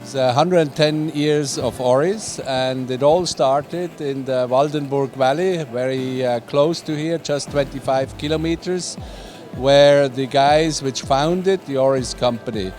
It's 110 years of Oris, and it all started in the Waldenburg Valley, very close to here, just 25 kilometers, where the guys which founded the Oris company.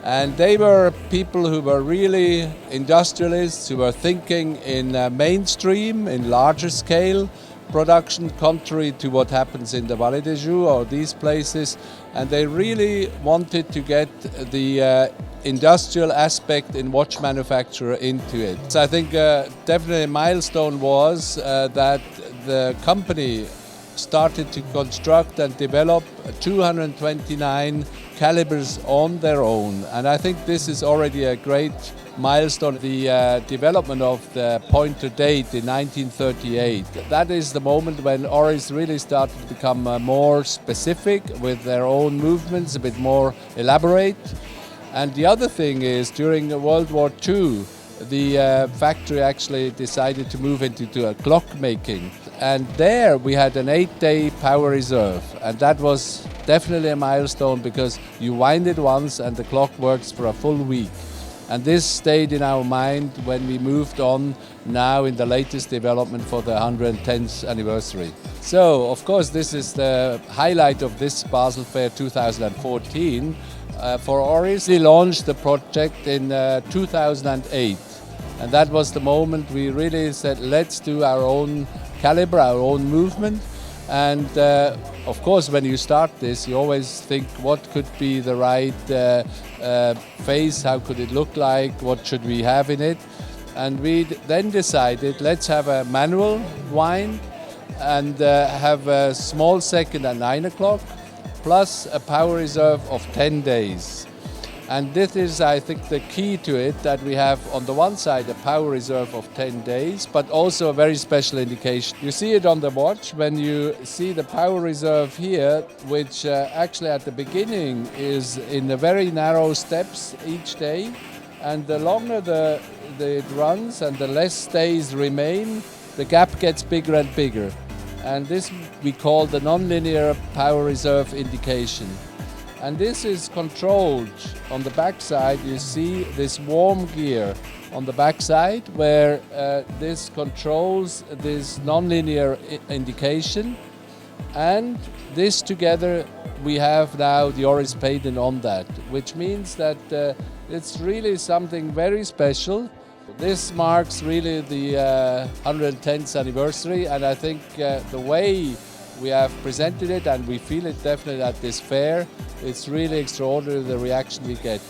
And they were people who were really industrialists, who were thinking in mainstream, in larger scale production, contrary to what happens in the Vallée des Joux or these places. And they really wanted to get the industrial aspect in watch manufacture into it. So I think definitely a milestone was that the company started to construct and develop 229 calibers on their own. And I think this is already a great milestone. The development of the pointer date in 1938. That is the moment when Oris really started to become more specific with their own movements, a bit more elaborate. And the other thing is, during World War II, the factory actually decided to move into a clock making. And there we had an 8-day power reserve. And that was definitely a milestone because you wind it once and the clock works for a full week. And this stayed in our mind when we moved on now in the latest development for the 110th anniversary. So, of course, this is the highlight of this Basel Fair 2014. For Oris, we launched the project in 2008. And that was the moment we really said, let's do our own caliber, our own movement. And of course, when you start this, you always think what could be the right face, how could it look like, what should we have in it. And we then decided, let's have a manual wind and have a small second at 9 o'clock, plus a power reserve of 10 days. And this is, I think, the key to it, that we have on the one side a power reserve of 10 days, but also a very special indication. You see it on the watch when you see the power reserve here, which actually at the beginning is in the very narrow steps each day. And the longer it runs and the less days remain, the gap gets bigger and bigger. And this we call the nonlinear power reserve indication. And this is controlled on the backside. You see this warm gear on the backside where this controls this nonlinear indication. And this together, we have now the Oris patent on that, which means that it's really something very special. This marks really the 110th anniversary, and I think the way we have presented it, and we feel it definitely at this fair, it's really extraordinary the reaction we get.